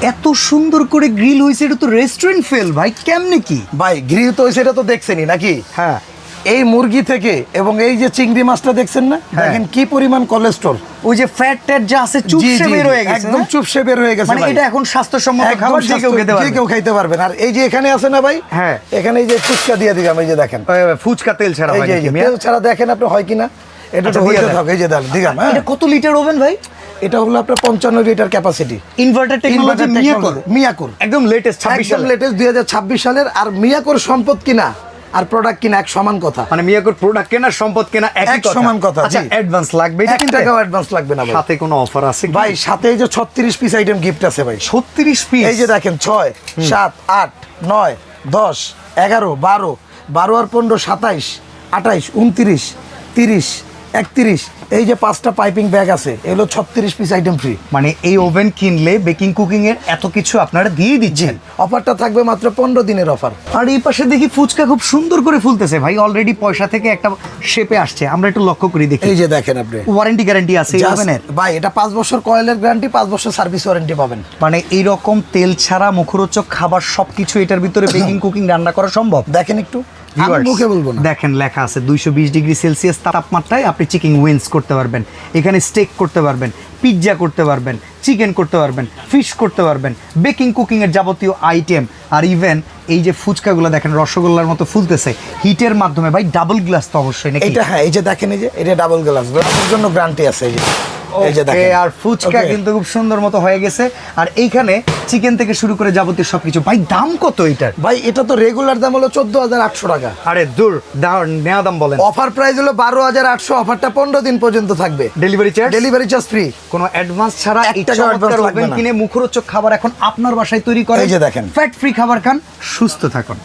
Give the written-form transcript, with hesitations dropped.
এত সুন্দর করে গ্রিল হয়েছে, এটা তো রেস্টুরেন্ট ফেল ভাই, কেমনে কি? ভাই গ্রিল তো সেটা তো দেখছেনই নাকি? হ্যাঁ, এই মুরগি থেকে এবং এই যে চিংড়ি মাছটা দেখছেন না, দেখেন কি পরিমাণ কোলেস্ট্রল। ওই যে ফ্যাট ট্যাট যা আছে চুপসে বের হয়ে গেছে, একদম চুপসে বের হয়ে গেছে মানে ভাই। এটা এখন স্বাস্থ্যসম্মত একদম খাবার, যে কেউ খেতে যে পারবে। কেউ খাইতে পারবেন। আর এই যে এখানে আছে না ভাই, হ্যাঁ, এখানে এই যে ফুচকা দিয়ে দিলাম, এই যে দেখেন ফুচকা তেল ছাড়া এই হয় যে নাকি মিয়া? তেল ছাড়া দেখেন আপনি হয় কিনা, এটা আচ্ছা, তো দিয়ে হইতে দেন। থাকে। এই যে দিলাম, হ্যাঁ। এটা কত লিটার ওভেন ভাই? এটা হলো আপনার 55 লিটার ক্যাপাসিটি, ইনভার্টার টেকনোলজি, মিয়াকোর, একদম লেটেস্ট 26 একদম সালে। লেটেস্ট 2026 সালের। আর মিয়াকোর সম্পদ কিনা আর প্রোডাক্ট কিনা এক সমান কথা, মানে মিয়াকোর প্রোডাক্ট কেনা সম্পদ কেনা এক একই কথা। সমান কথা। আচ্ছা, জি। অ্যাডভান্স লাগবে? 1 টাকাও অ্যাডভান্স লাগবে না ভাই। সাথে কোনো অফার আছে কি? ভাই সাথে এই যে 36 পিস আইটেম গিফট আছে ভাই। 36 পিস? এই যে দেখেন 6 7 8 9 10 11 12 12 আর 15 27 28 29 30 31, এই যে 5টা পাইপিং ব্যাগ আছে, এগুলো 36 পিস আইটেম ফ্রি। মানে এই ওভেন কিনলে বেকিং কুকিং এর এত কিছু আপনারা দিয়ে দিচ্ছেন। অফারটা থাকবে মাত্র 15 দিনের অফার। আর এই পাশে দেখি ফুচকা খুব সুন্দর করে ফুলতেছে ভাই, অলরেডি পয়সা থেকে একটা শেপে আসছে, আমরা একটু লক্ষ্য করি দেখি। এই যে দেখেন আপনি, ওয়ারেন্টি গ্যারান্টি আছে এই Just- ওভেনের? ভাই এটা 5 বছর কয়েলের গ্যারান্টি, 5 বছর সার্ভিস ওয়ারেন্টি পাবেন। মানে এইরকম তেল ছাড়া মুখরোচক খাবার সবকিছু এটার ভিতরে বেকিং কুকিং রান্না করা সম্ভব। দেখেন একটু, আমি Viewers, মুখে বলবো না। দেখেন লেখা আছে 220 ডিগ্রি সেলসিয়াস তাপমাত্রায় আপনি চিকেন উইংস করতে পারবেন, এখানে স্টেক করতে পারবেন, পিৎজা করতে পারবেন, চিকেন করতে পারবেন, ফিশ করতে পারবেন, বেকিং কুকিং এর যাবতীয় আইটেম। আর ইভেন এই যে ফুচকাগুলো দেখেন রসগোল্লার মতো ফুলতেছে হিটের মাধ্যমে ভাই, ডাবল গ্লাস তো অবশ্যই নাকি? এটা হ্যাঁ, এই যে দেখেন, এই যে এটা ডাবল গ্লাস, গ্লাসের জন্য গ্যারান্টি আছে। এই যে দেখেন, আর ফুচকা Okay. কিন্তু খুব সুন্দর মতো হয়ে গেছে। আর এইখানে চিকেন থেকে শুরু করে যাবতীয় সবকিছু। ভাই দাম কত এটার? ভাই এটা তো রেগুলার দাম হলো 14,800 টাকা। আরে দূর, নেওয়া দাম বলেন। অফার প্রাইস হলো 12,800, অফারটা 15 দিন পর্যন্ত থাকবে। Delivery charge? Delivery charge free. কোনো অ্যাডভান্স ছাড়া 1 এই টাকা চমৎকার advance লাগবে ওভেন না। কিনে মুখরোচক খাবার এখন আপনার বাসায় তৈরি করেন। এই যে দেখেন। ফ্যাট ফ্রি খাবার খান, সুস্থ থাকুন।